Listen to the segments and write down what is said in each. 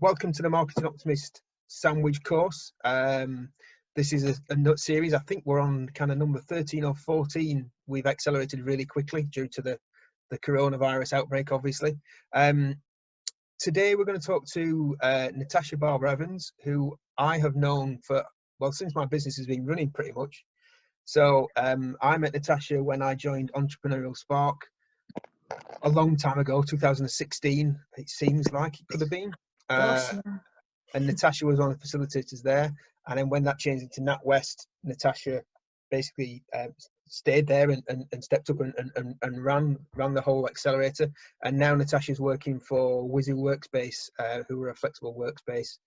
Welcome to the Marketing Optimist Sandwich course. This is a nut series. I think we're on kind of number 13 or 14. We've accelerated really quickly due to the coronavirus outbreak, obviously. Today we're going to talk to Natasha Barbar-Evans, who I have known for, well, since my business has been running pretty much. So I met Natasha when I joined Entrepreneurial Spark a long time ago, 2016, it seems like it could have been. And Natasha was one of the facilitators there. And then when that changed into NatWest, Natasha basically stayed there and stepped up and ran the whole accelerator. And now Natasha's working for Wizu Workspace, who are a flexible workspace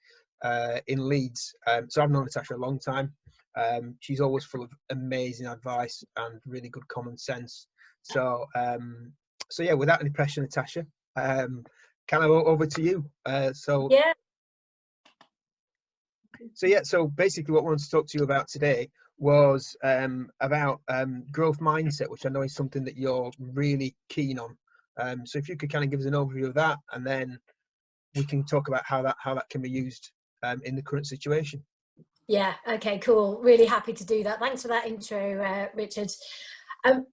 in Leeds. So I've known Natasha a long time. She's always full of amazing advice and really good common sense. So yeah, without any pressure, Natasha, kind of over to you. So basically what I wanted to talk to you about today was about growth mindset, which I know is something that you're really keen on. So if you could kind of give us an overview of that, and then we can talk about how that can be used in the current situation. Yeah, okay, cool. Really happy to do that. Thanks for that intro, Richard.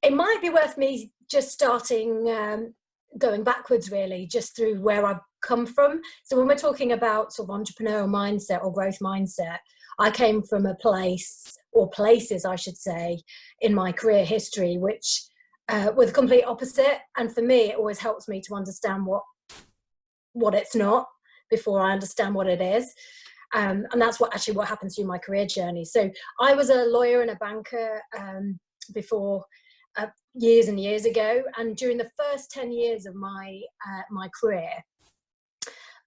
It might be worth me just starting going backwards, really, just through where I've come from. So when we're talking about sort of entrepreneurial mindset or growth mindset, I came from a place, or places I should say, in my career history, which were the complete opposite. And for me, it always helps me to understand what it's not before I understand what it is. And that's what happens through my career journey. So I was a lawyer and a banker before years and years ago. And during the first 10 years of my career,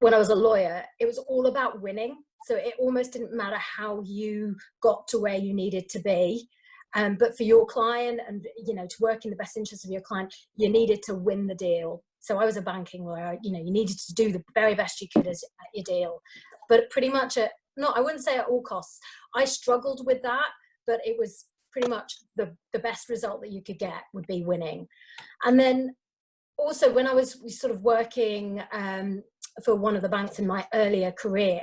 when I was a lawyer, it was all about winning. So it almost didn't matter how you got to where you needed to be. But for your client and, to work in the best interest of your client, you needed to win the deal. So I was a banking lawyer, you needed to do the very best you could at your deal. But pretty much I wouldn't say at all costs. I struggled with that, but it was pretty much the best result that you could get would be winning. And then also when I was sort of working for one of the banks in my earlier career,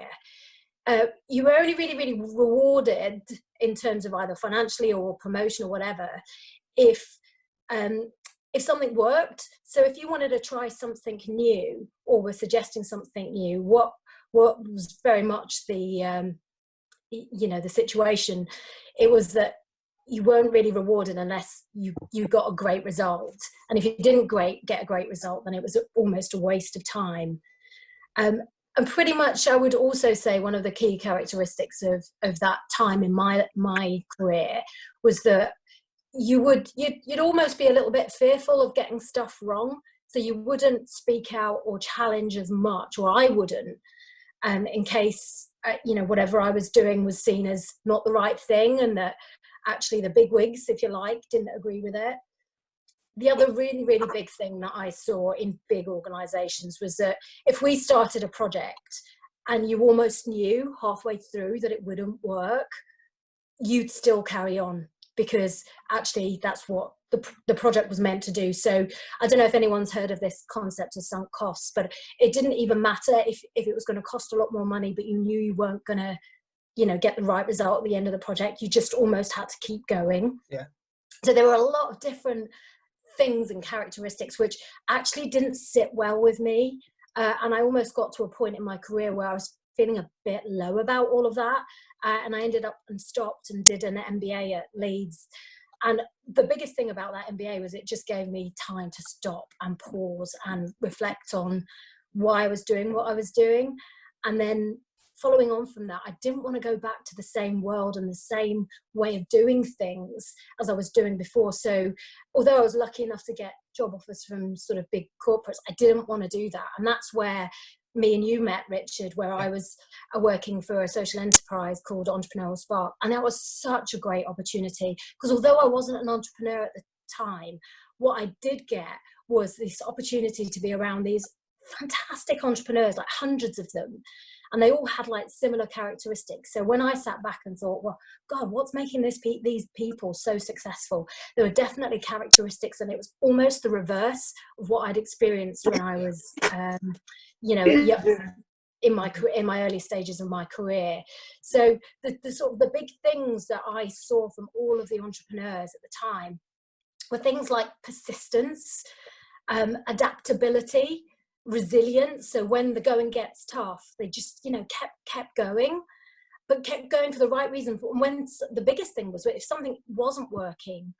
you were only really, really rewarded in terms of either financially or promotion or whatever, if something worked. So if you wanted to try something new or were suggesting something new, what was very much the situation, it was that you weren't really rewarded unless you got a great result. And if you didn't get a great result, then it was almost a waste of time. And pretty much I would also say one of the key characteristics of that time in my career was that you'd almost be a little bit fearful of getting stuff wrong. So you wouldn't speak out or challenge as much, or I wouldn't, in case, whatever I was doing was seen as not the right thing, and that actually the big wigs, if you like, didn't agree with it. The other really, really big thing that I saw in big organizations was that if we started a project and you almost knew halfway through that it wouldn't work, you'd still carry on, because actually that's what the project was meant to do. So I don't know if anyone's heard of this concept of sunk costs, but it didn't even matter if it was going to cost a lot more money, but you knew you weren't going to get the right result at the end of the project. You just almost had to keep going. Yeah. So there were a lot of different things and characteristics which actually didn't sit well with me. And I almost got to a point in my career where I was feeling a bit low about all of that. And I ended up and stopped and did an MBA at Leeds. And the biggest thing about that MBA was it just gave me time to stop and pause and reflect on why I was doing what I was doing. And then following on from that, I didn't want to go back to the same world and the same way of doing things as I was doing before. So although I was lucky enough to get job offers from sort of big corporates, I didn't want to do that. And that's where me and you met, Richard, where I was working for a social enterprise called Entrepreneurial Spark. And that was such a great opportunity, because although I wasn't an entrepreneur at the time, what I did get was this opportunity to be around these fantastic entrepreneurs, like hundreds of them. And they all had like similar characteristics. So when I sat back and thought, well, God, what's making these people so successful? There were definitely characteristics, and it was almost the reverse of what I'd experienced when I was, in my career, in my early stages of my career. So the sort of the big things that I saw from all of the entrepreneurs at the time were things like persistence, adaptability, resilience. So when the going gets tough, they just, you know, kept going, but kept going for the right reason. When the biggest thing was if something wasn't working,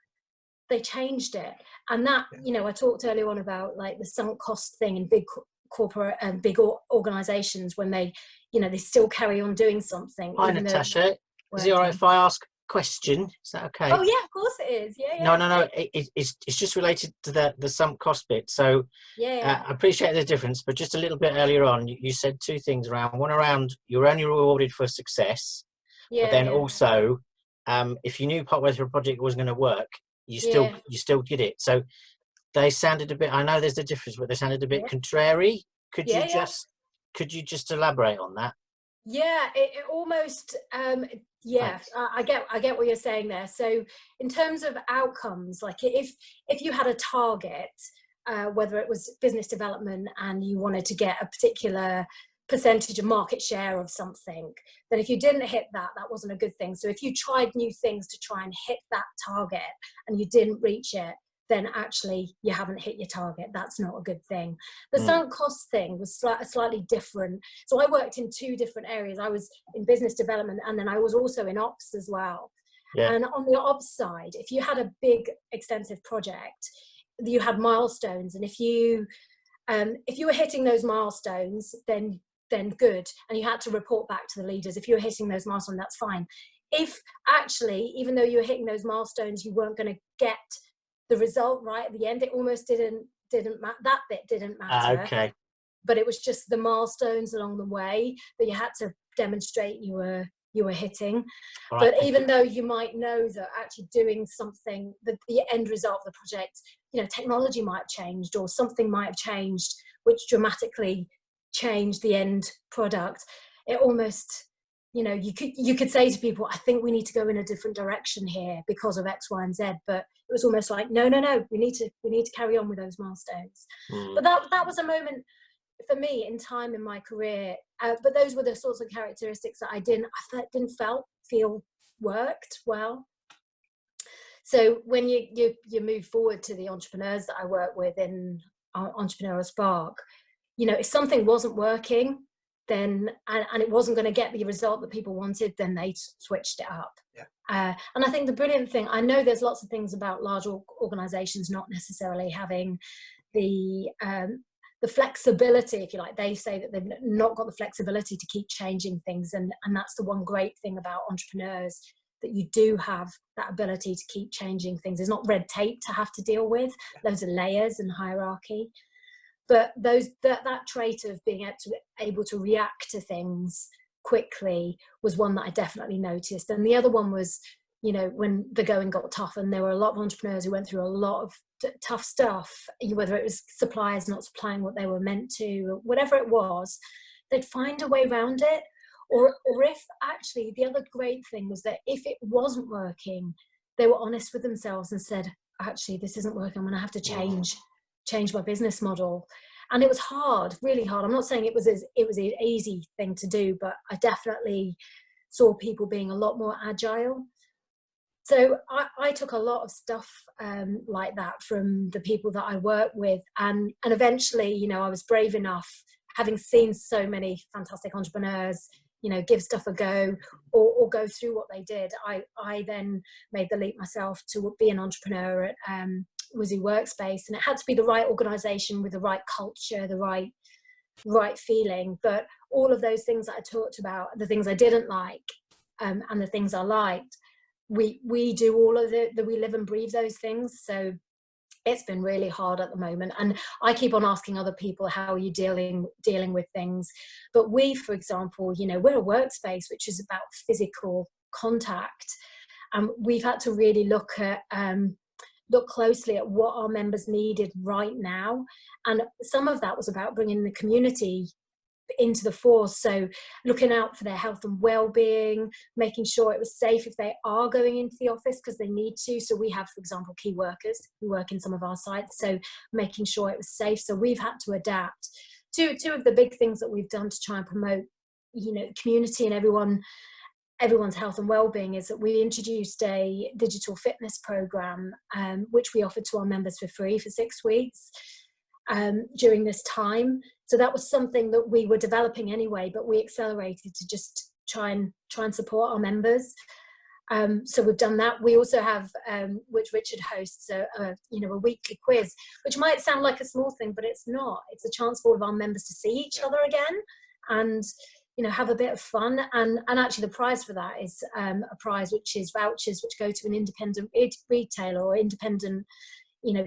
they changed it. And that, you know, I talked earlier on about like the sunk cost thing in big corporate and big organizations, when they, you know, they still carry on doing something. Hi, Natasha. Is it all right if I ask a question? Is that okay? Oh yeah, of course it is. Yeah, yeah. No. It's just related to the sunk cost bit. So I appreciate the difference, but just a little bit earlier on, you said two things around. One around you're only rewarded for success, but then also if you knew partway through a project it wasn't going to work, you still did it. So they sounded a bit, I know there's a difference, but they sounded a bit contrary. Could you just elaborate on that? Yeah, it almost, I get what you're saying there. So in terms of outcomes, like if you had a target, whether it was business development and you wanted to get a particular percentage of market share of something, then if you didn't hit that, that wasn't a good thing. So if you tried new things to try and hit that target and you didn't reach it, then actually you haven't hit your target. That's not a good thing. The sunk cost thing was slightly different. So I worked in two different areas. I was in business development, and then I was also in ops as well. Yeah. And on the ops side, if you had a big, extensive project, you had milestones. And if you were hitting those milestones, then good. And you had to report back to the leaders. If you were hitting those milestones, that's fine. If actually, even though you were hitting those milestones, you weren't going to get the result right at the end, it almost didn't matter. That bit didn't matter. Okay. But it was just the milestones along the way that you had to demonstrate you were hitting. Right. But even though you might know that actually doing something, the end result of the project, you know, technology might have changed or something might have changed, which dramatically changed the end product. It almost, you know, you could say to people, I think we need to go in a different direction here because of X, Y, and Z. But it was almost like, no, we need to carry on with those milestones. But that was a moment for me in time in my career. But those were the sorts of characteristics that I didn't feel worked well. So when you move forward to the entrepreneurs that I work with in Entrepreneurial Spark, you know, if something wasn't working, then and it wasn't going to get the result that people wanted, then they switched it up. And I think the brilliant thing, I know there's lots of things about large organizations not necessarily having the flexibility, if you like. They say that they've not got the flexibility to keep changing things, and that's the one great thing about entrepreneurs, that you do have that ability to keep changing things. There's not red tape to have to deal with, loads of layers and hierarchy. But that trait of being able to react to things quickly was one that I definitely noticed. And the other one was, you know, when the going got tough, and there were a lot of entrepreneurs who went through a lot of tough stuff, whether it was suppliers not supplying what they were meant to, or whatever it was, they'd find a way around it. Or if actually, the other great thing was that if it wasn't working, they were honest with themselves and said, actually, this isn't working, I'm going to have to change my business model. And it was hard, really hard. I'm not saying it was an easy thing to do, but I definitely saw people being a lot more agile. So I took a lot of stuff like that from the people that I work with, and eventually, you know, I was brave enough, having seen so many fantastic entrepreneurs, you know, give stuff a go or go through what they did. I then made the leap myself to be an entrepreneur at Wizu Workspace, and it had to be the right organization with the right culture, the right feeling. But all of those things that I talked about, the things I didn't like and the things I liked, we do all of it, that we live and breathe those things. So it's been really hard at the moment, and I keep on asking other people, how are you dealing with things? But we, for example, you know, we're a workspace which is about physical contact, and we've had to really look closely at what our members needed right now. And some of that was about bringing the community into the force. So looking out for their health and well-being, making sure it was safe if they are going into the office, because they need to. So we have, for example, key workers who work in some of our sites. So making sure it was safe. So we've had to adapt two of the big things that we've done to try and promote, community and everyone's health and well-being is that we introduced a digital fitness program, which we offered to our members for free for 6 weeks during this time. So that was something that we were developing anyway, but we accelerated to just try and support our members. So we've done that. We also have, which Richard hosts, a weekly quiz, which might sound like a small thing, but it's not. It's a chance for all of our members to see each other again and, have a bit of fun. And actually the prize for that is a prize which is vouchers which go to an independent retailer or independent,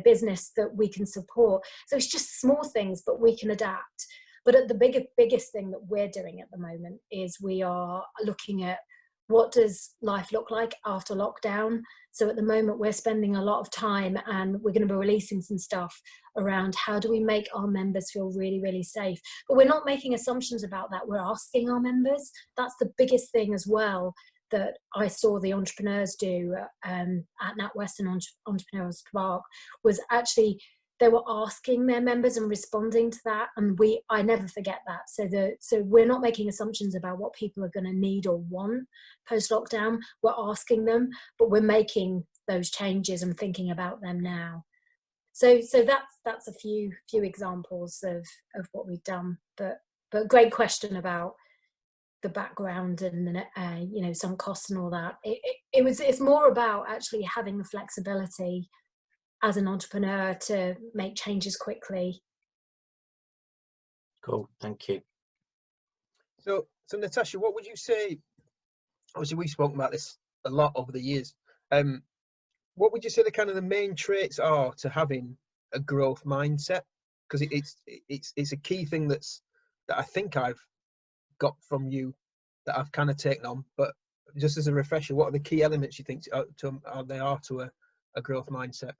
business that we can support. So it's just small things, but we can adapt. But at the biggest thing that we're doing at the moment is we are looking at what does life look like after lockdown. So at the moment we're spending a lot of time, and we're going to be releasing some stuff around how do we make our members feel really, really safe. But we're not making assumptions about that. We're asking our members. That's the biggest thing as well that I saw the entrepreneurs do at NatWest and Entrepreneurial Spark, was actually they were asking their members and responding to that, and I never forget that. So we're not making assumptions about what people are going to need or want post lockdown. We're asking them, but we're making those changes and thinking about them now. So that's a few examples of what we've done. But great question about the background and some costs and all that. It's more about actually having the flexibility as an entrepreneur to make changes quickly. Cool, thank you. So Natasha, what would you say? Obviously, we've spoken about this a lot over the years. What would you say the main traits are to having a growth mindset? Because it's a key thing that I think I've got from you that I've kind of taken on. But just as a refresher, what are the key elements you think there are to a growth mindset?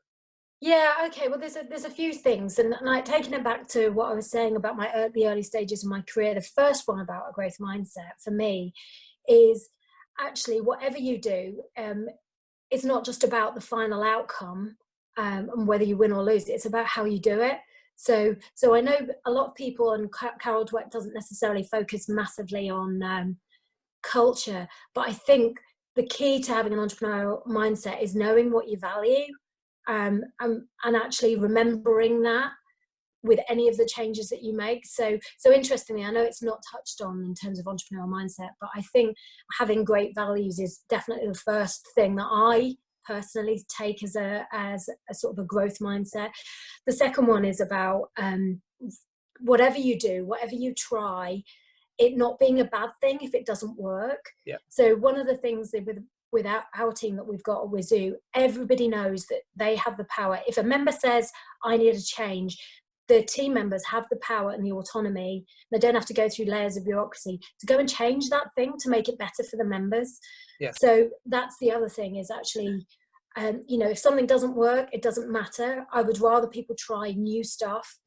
Yeah, okay. Well, there's a few things, and like taking it back to what I was saying about the early stages of my career. The first one about a growth mindset for me is actually whatever you do, it's not just about the final outcome and whether you win or lose. It's about how you do it. So I know a lot of people, and Carol Dweck doesn't necessarily focus massively on culture, but I think the key to having an entrepreneurial mindset is knowing what you value. And actually remembering that with any of the changes that you make. So interestingly, I know it's not touched on in terms of entrepreneurial mindset, but I think having great values is definitely the first thing that I personally take as a sort of a growth mindset. The second one is about whatever you do, whatever you try, it not being a bad thing if it doesn't work. Yeah. So one of the things with our team that we've got at Wizu, everybody knows that they have the power. If a member says, I need a change, the team members have the power and the autonomy. They don't have to go through layers of bureaucracy to go and change that thing to make it better for the members. Yeah. So that's the other thing is actually, if something doesn't work, it doesn't matter. I would rather people try new stuff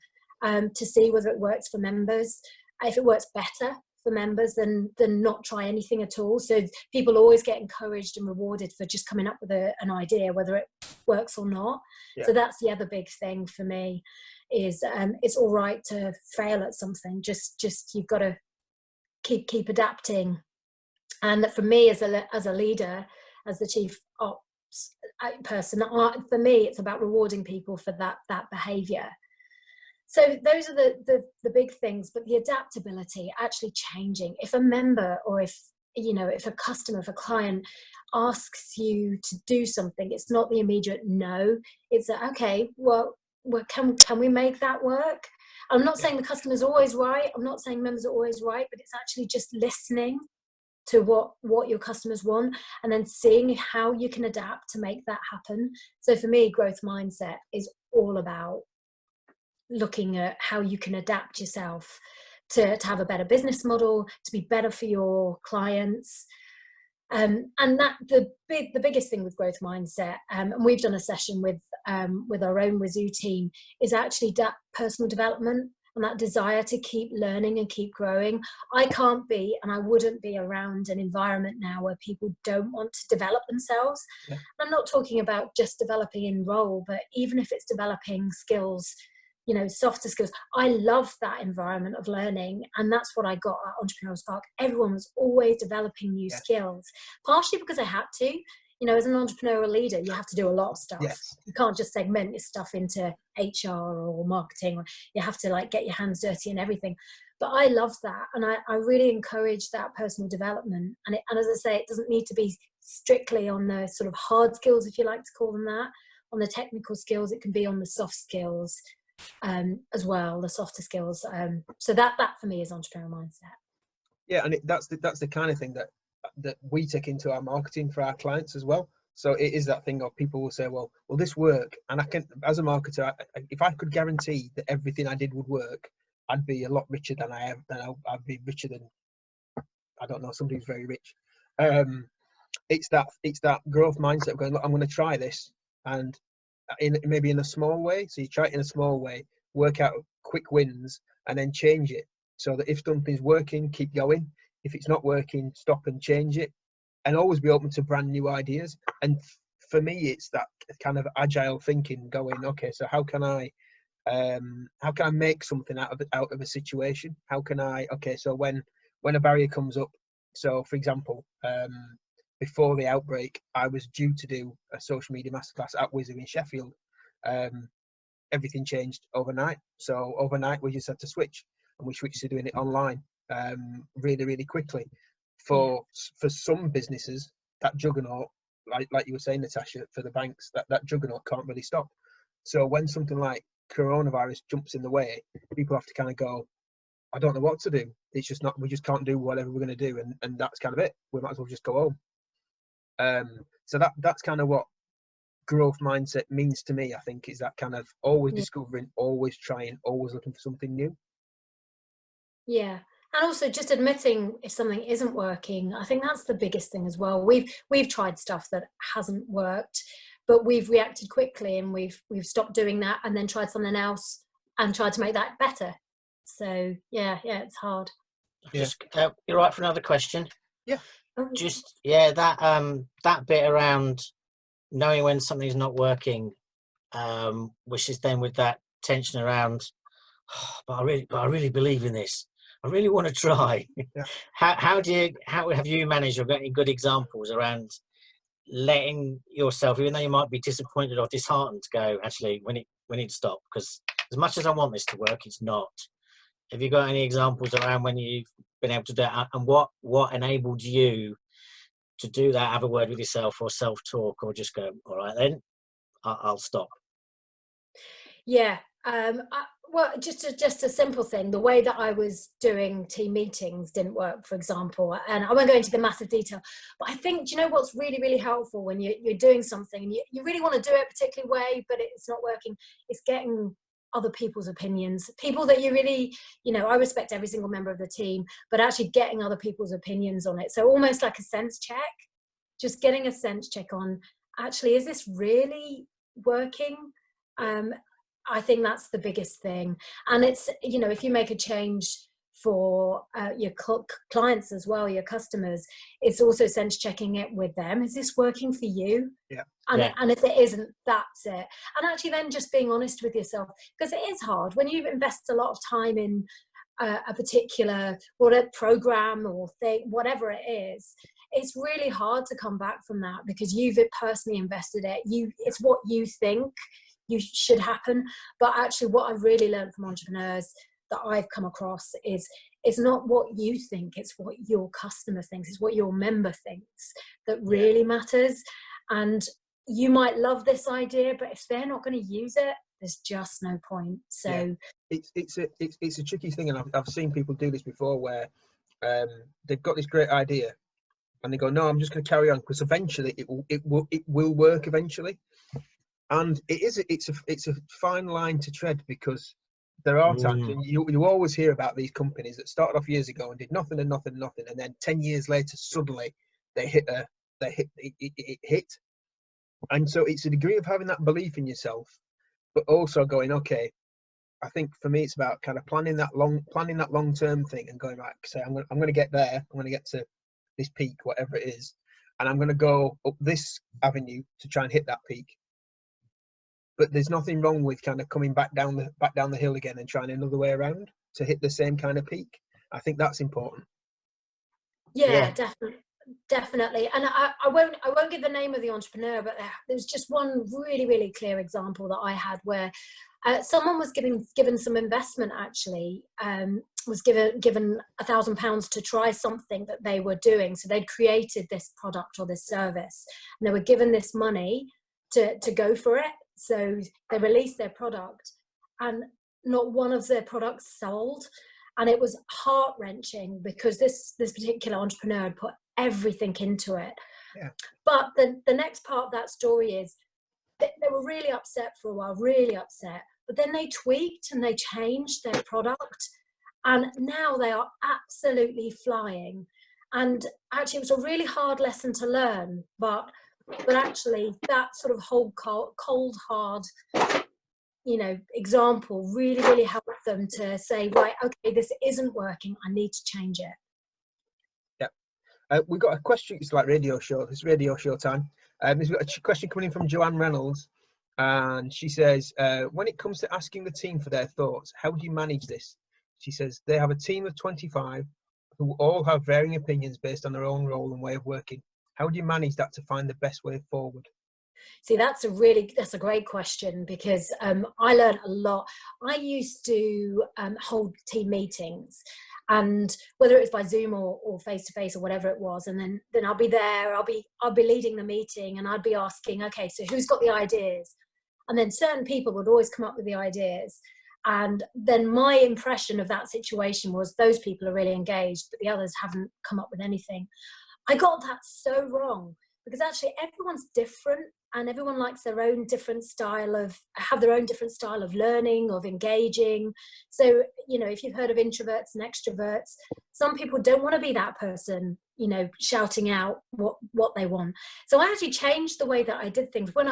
to see whether it works for members. If it works better for members than not try anything at all. So people always get encouraged and rewarded for just coming up with an idea, whether it works or not. Yeah. So that's the other big thing for me is it's all right to fail at something. Just you've got to keep adapting. And for me as a leader, as the chief ops person, for me it's about rewarding people for that behavior. So those are the big things, but the adaptability, actually changing. If a member or if a customer, if a client asks you to do something, it's not the immediate no. It's okay, well can we make that work? I'm not saying the customer's always right. I'm not saying members are always right, but it's actually just listening to what your customers want and then seeing how you can adapt to make that happen. So for me, growth mindset is all about looking at how you can adapt yourself to have a better business model, to be better for your clients. And that the biggest thing with growth mindset, and we've done a session with our own Wizu team, is actually that personal development and that desire to keep learning and keep growing. I can't be, and I wouldn't be around an environment now where people don't want to develop themselves. Yeah. I'm not talking about just developing in role, but even if it's developing skills you know, softer skills. I love that environment of learning, and that's what I got at Entrepreneurial Spark. Everyone was always developing new skills, partially because I had to. You know, as an entrepreneurial leader, you have to do a lot of stuff. Yes. You can't just segment your stuff into HR or marketing. You have to like get your hands dirty and everything. But I love that, and I really encourage that personal development. And as I say, it doesn't need to be strictly on the sort of hard skills, if you like to call them that, on the technical skills. It can be on the soft skills as well, the softer skills. So that for me is entrepreneurial mindset. Yeah, and that's the kind of thing that we take into our marketing for our clients as well. So it is that thing of people will say, well, will this work? And I can, as a marketer, if I could guarantee that everything I did would work, I'd be a lot richer than I am. I'd be richer than, I don't know, somebody who's very rich. It's that growth mindset of going, look, I'm going to try this, and maybe in a small way. So you try it in a small way, work out quick wins, and then change it. So that if something's working, keep going. If it's not working, stop and change it, and always be open to brand new ideas. And for me, it's that kind of agile thinking, going, okay, so how can I make something out of a situation? How can I, okay, so when a barrier comes up, so for example, before the outbreak, I was due to do a social media masterclass at Wizu in Sheffield. Everything changed overnight. So overnight, we just had to switch, and we switched to doing it online really, really quickly. For some businesses, that juggernaut, like you were saying, Natasha, for the banks, that juggernaut can't really stop. So when something like coronavirus jumps in the way, people have to kind of go, I don't know what to do. It's just not, we just can't do whatever we're going to do, and that's kind of it. We might as well just go home. So that's kind of what growth mindset means to me, I think, is that kind of always discovering, always trying, always looking for something new. Yeah. And also just admitting if something isn't working. I think that's the biggest thing as well. We've tried stuff that hasn't worked, but we've reacted quickly, and we've stopped doing that and then tried something else and tried to make that better. So yeah, it's hard. Just you're right for another question. Yeah. Just that bit around knowing when something's not working, which is then with that tension around, but I really believe in this. I really want to try. Yeah. How have you managed, or got any good examples around letting yourself, even though you might be disappointed or disheartened, go, actually, we need to stop, because as much as I want this to work, it's not. Have you got any examples around when you've been able to do that, and what enabled you to do that? Have a word with yourself, or self-talk, or just go, all right then, I'll stop? Yeah. Well, just a simple thing. The way that I was doing team meetings didn't work, for example, and I won't go into the massive detail, but I think, do you know what's really, really helpful when you're doing something and you really want to do it a particular way, but it's not working? It's getting other people's opinions, people that you really, you know, I respect every single member of the team, but actually getting other people's opinions on it. So almost like a sense check, just getting a sense check on, actually, is this really working? I think that's the biggest thing. And it's, you know, if you make a change for your clients as well, your customers, it's also sense checking it with them. Is this working for you? Yeah. And if it isn't, that's it. And actually then just being honest with yourself, because it is hard when you invest a lot of time in a particular program or thing, whatever it is. It's really hard to come back from that, because you've personally invested it. It's what you think you should happen. But actually what I've really learned from entrepreneurs that I've come across is it's not what you think, it's what your customer thinks, it's what your member thinks that really matters. And you might love this idea, but if they're not going to use it, there's just no point. So it's a tricky thing, and I've seen people do this before, where they've got this great idea and they go, no, I'm just going to carry on, because eventually it will work eventually. And it's a fine line to tread, because there are times, and you always hear about these companies that started off years ago and did nothing, and then 10 years later suddenly it hit. And so it's a degree of having that belief in yourself, but also going, okay, I think for me it's about kind of planning that long term thing, and going, right, say I'm going to get there, I'm going to get to this peak, whatever it is, and I'm going to go up this avenue to try and hit that peak. but there's nothing wrong with kind of coming back down the hill again and trying another way around to hit the same kind of peak. I think that's important. Yeah. Definitely. And I won't give the name of the entrepreneur, but there's just one really, really clear example that I had where someone was given some investment, actually, was given £1,000 to try something that they were doing. So they'd created this product or this service, and they were given this money to go for it. So they released their product, and not one of their products sold. And it was heart-wrenching because this particular entrepreneur had put everything into it. Yeah. But the next part of that story is they were really upset for a while, really upset. But then they tweaked and they changed their product. And now they are absolutely flying. And actually, it was a really hard lesson to learn. But actually, that sort of whole cold, hard example really, really helped them to say, right, okay, this isn't working. I need to change it. Yeah. We've got a question. It's like radio show. It's radio show time. We've got a question coming in from Joanne Reynolds. And she says, when it comes to asking the team for their thoughts, how do you manage this? She says, they have a team of 25 who all have varying opinions based on their own role and way of working. How do you manage that to find the best way forward? See, that's a great question, because I learned a lot. I used to hold team meetings, and whether it's by Zoom or face to face or whatever it was, and then I'll be there, I'll be leading the meeting, and I'd be asking, okay, so who's got the ideas? And then certain people would always come up with the ideas. And then my impression of that situation was those people are really engaged, but the others haven't come up with anything. I got that so wrong, because actually everyone's different, and everyone likes their own different style of learning, of engaging. So, if you've heard of introverts and extroverts, some people don't want to be that person, shouting out what they want. So I actually changed the way that I did things. When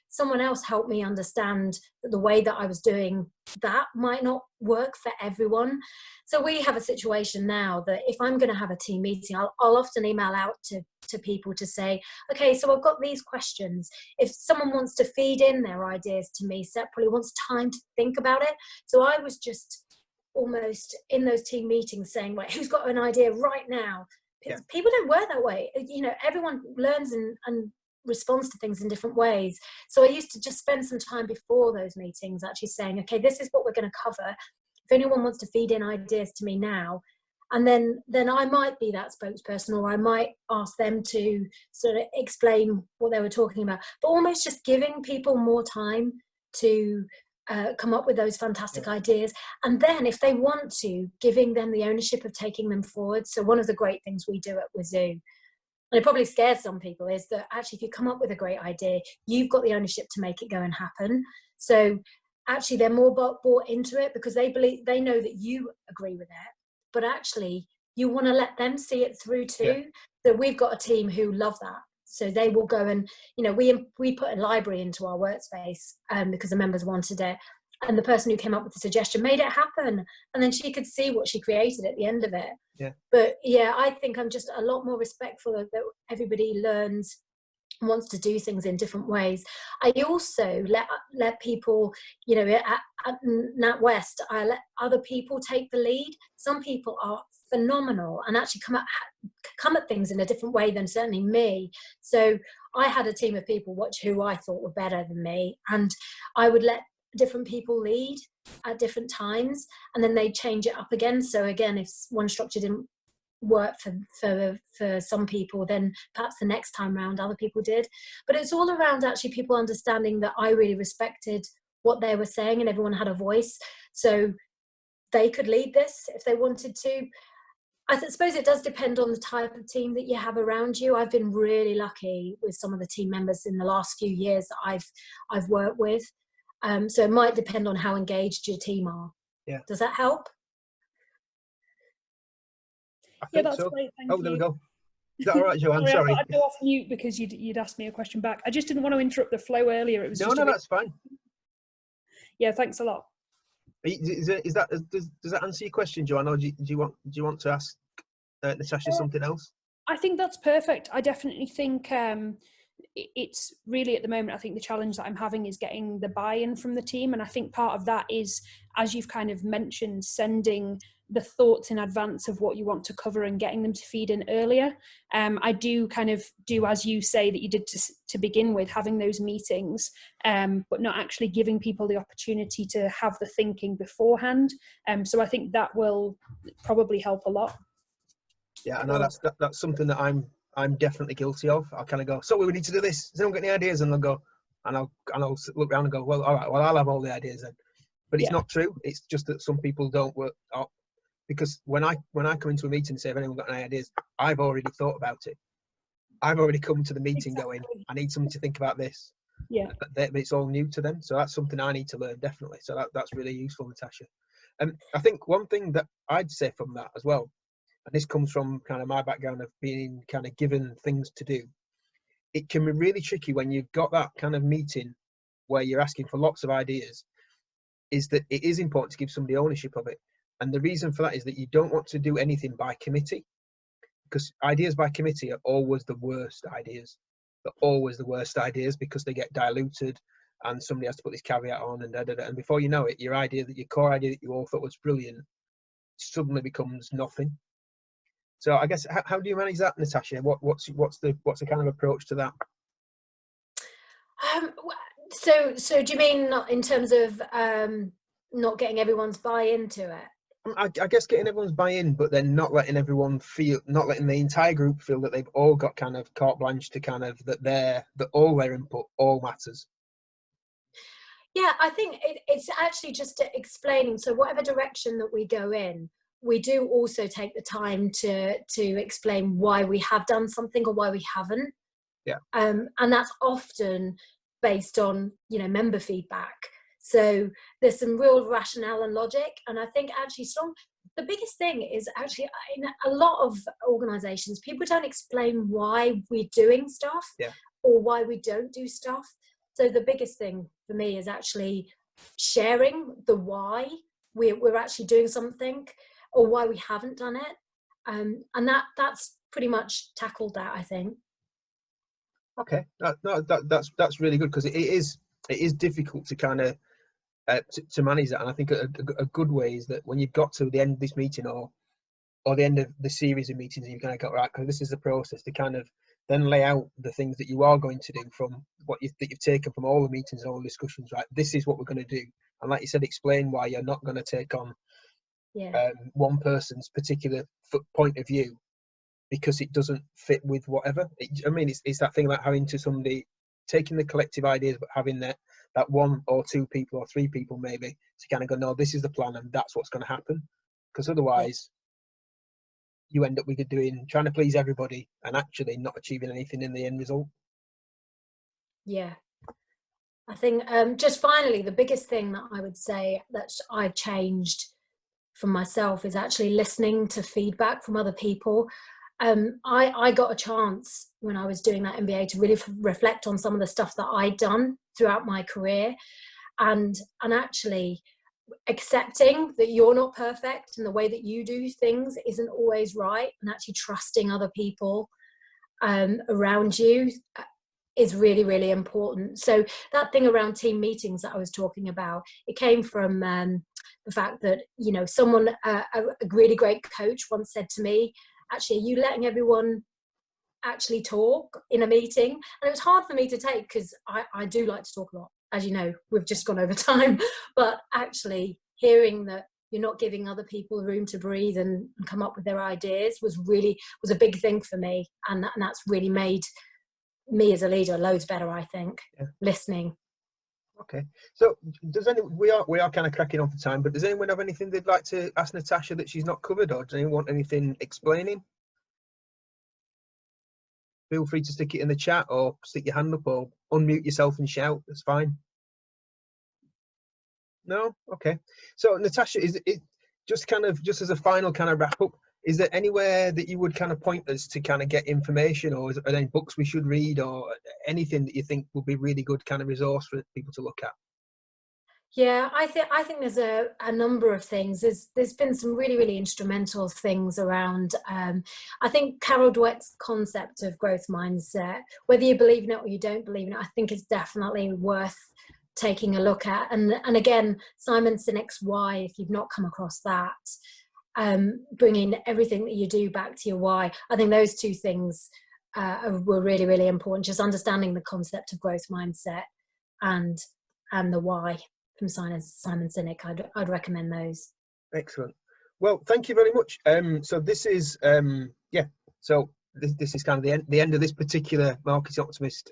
someone else helped me understand that the way that I was doing that might not work for everyone. So we have a situation now that if I'm going to have a team meeting, I'll often email out to people to say, okay, so I've got these questions. If someone wants to feed in their ideas to me separately, wants time to think about it. So I was just almost in those team meetings saying, right, who's got an idea right now? Yeah. People don't work that way. Everyone learns and responds to things in different ways. So I used to just spend some time before those meetings actually saying, okay, this is what we're going to cover. If anyone wants to feed in ideas to me now, and then I might be that spokesperson, or I might ask them to sort of explain what they were talking about, but almost just giving people more time to come up with those fantastic ideas. And then if they want to, giving them the ownership of taking them forward. So one of the great things we do at Wizu, and it probably scares some people, is that actually if you come up with a great idea, you've got the ownership to make it go and happen. So actually they're more bought into it because they know that you agree with it, but actually you want to let them see it through too. So we've got a team who love that. So they will go and, we put a library into our workspace because the members wanted it. And the person who came up with the suggestion made it happen. And then she could see what she created at the end of it. Yeah. But yeah, I think I'm just a lot more respectful of that everybody learns, wants to do things in different ways. I also let people, at NatWest, I let other people take the lead. Some people are phenomenal and actually come at things in a different way than certainly me. So I had a team of people who I thought were better than me, and I would let different people lead at different times, and then they change it up again. So again, if one structure didn't work for some people, then perhaps the next time round other people did. But it's all around actually people understanding that I really respected what they were saying, and everyone had a voice, so they could lead this if they wanted to. I suppose it does depend on the type of team that you have around you. I've been really lucky with some of the team members in the last few years that I've worked with. So it might depend on how engaged your team are. Yeah. Does that help? Yeah, that's great. Thank you. There we go. Is that all right, Joanne? Sorry. I'd go off mute because you'd asked me a question back. I just didn't want to interrupt the flow earlier. It was no, that's fine. Yeah, thanks a lot. Does that answer your question, Joanne, or do you want to ask Natasha something else? I think that's perfect. I definitely think it's really at the moment, I think the challenge that I'm having is getting the buy-in from the team. And I think part of that is, as you've kind of mentioned, sending the thoughts in advance of what you want to cover and getting them to feed in earlier. I do kind of do, as you say, that you did to begin with, having those meetings, but not actually giving people the opportunity to have the thinking beforehand. So I think that will probably help a lot. Yeah, I know that's something that I'm definitely guilty of. I'll kind of go, so we need to do this. Does anyone got any ideas? And I'll go, and I'll look around and go, well, all right, well, I'll have all the ideas then. But it's not true. It's just that some people don't work out, because when I come into a meeting and say, have anyone got any ideas, I've already thought about it. I've already come to the meeting going, I need something to think about this. Yeah. But it's all new to them. So that's something I need to learn, definitely. So that's really useful, Natasha. I think one thing that I'd say from that as well, and this comes from kind of my background of being kind of given things to do, it can be really tricky when you've got that kind of meeting where you're asking for lots of ideas, is that it is important to give somebody ownership of it. And the reason for that is that you don't want to do anything by committee, because ideas by committee are always the worst ideas. They're always the worst ideas because they get diluted and somebody has to put this caveat on and and before you know it, your core idea that you all thought was brilliant suddenly becomes nothing. So I guess, how do you manage that, Natasha? What's the kind of approach to that? So do you mean not in terms of not getting everyone's buy-in to it? I guess getting everyone's buy-in, but then not letting the entire group feel that they've all got kind of carte blanche to kind of that all their input all matters. Yeah, I think it's actually just explaining. So whatever direction that we go in, we do also take the time to explain why we have done something or why we haven't. Yeah. And that's often based on, member feedback. So there's some real rationale and logic. And I think actually the biggest thing is actually in a lot of organizations, people don't explain why we're doing stuff or why we don't do stuff. So the biggest thing for me is actually sharing the why we're actually doing something or why we haven't done it. And that's pretty much tackled that, I think. Okay, that's really good, because it is difficult to kind of to manage that. And I think a good way is that when you've got to the end of this meeting or the end of the series of meetings, you've kind of got, right, because this is the process, to kind of then lay out the things that you are going to do from that you've taken from all the meetings and all the discussions. Right, this is what we're going to do, and like you said, explain why you're not going to take on one person's particular point of view because it doesn't fit with whatever. It's that thing about having to somebody taking the collective ideas, but having that one or two people or three people maybe to kind of go, no, this is the plan and that's what's going to happen. Because otherwise you end up trying to please everybody and actually not achieving anything in the end result. Yeah. I think just finally, the biggest thing that I would say that I've changed for myself is actually listening to feedback from other people. I got a chance when I was doing that MBA to really reflect on some of the stuff that I'd done throughout my career, and actually accepting that you're not perfect and the way that you do things isn't always right, and actually trusting other people around you is really, really important. So that thing around team meetings that I was talking about, it came from the fact that, someone, a really great coach once said to me, actually, are you letting everyone actually talk in a meeting? And it was hard for me to take because I do like to talk a lot. As you know, we've just gone over time. But actually hearing that you're not giving other people room to breathe and come up with their ideas was a big thing for me. And that's really made me as a leader loads better, I think, listening. Okay, so we are kind of cracking on for time, but does anyone have anything they'd like to ask Natasha that she's not covered, or does anyone want anything explaining? Feel free to stick it in the chat or stick your hand up or unmute yourself and shout. That's fine. No? Okay. So Natasha, is it just as a final kind of wrap up, is there anywhere that you would kind of point us to kind of get information, or are there any books we should read or anything that you think would be really good kind of resource for people to look at? Yeah, I think there's a number of things. There's been some really instrumental things around. I think Carol Dweck's concept of growth mindset, whether you believe in it or you don't believe in it, I think is definitely worth taking a look at. And again, Simon Sinek's why, if you've not come across that, bringing everything that you do back to your why. I think those two things were really important. Just understanding the concept of growth mindset and the why from Simon Sinek. I'd recommend those. Excellent. Well, thank you very much. So this is this is kind of the end of this particular Marketing Optimist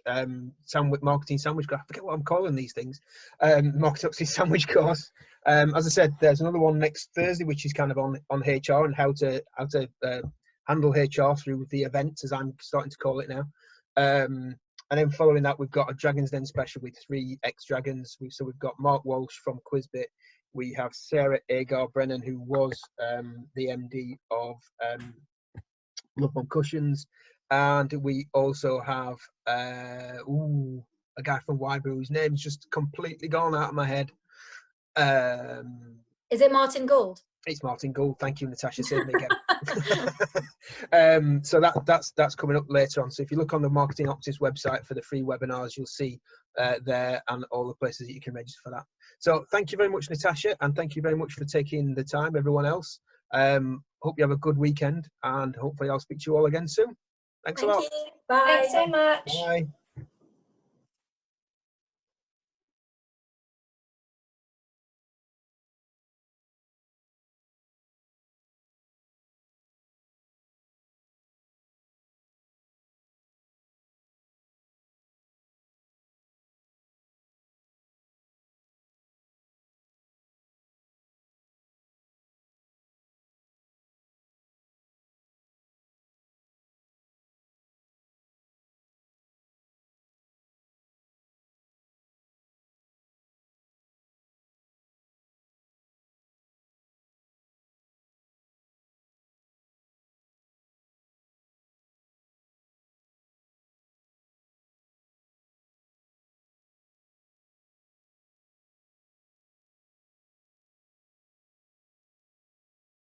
marketing sandwich graph. I forget what I'm calling these things. Marketing Optimist sandwich course. As I said, there's another one next Thursday, which is kind of on HR and how to handle HR through the event, as I'm starting to call it now. And then following that, we've got a Dragon's Den special with 3 ex-Dragons. So we've got Mark Walsh from Quizbit. We have Sarah Agar-Brennan, who was the MD of Love Bomb Cushions. And we also have a guy from Wyber whose name's just completely gone out of my head. Is it Martin Gould? It's Martin Gould. Thank you, Natasha. Saved me again. So that's coming up later on. So if you look on the Marketing Optimist website for the free webinars, you'll see there and all the places that you can register for that. So thank you very much, Natasha, and thank you very much for taking the time, everyone else. Hope you have a good weekend, and hopefully I'll speak to you all again soon. Thanks a lot. Bye. Thanks so much. Bye.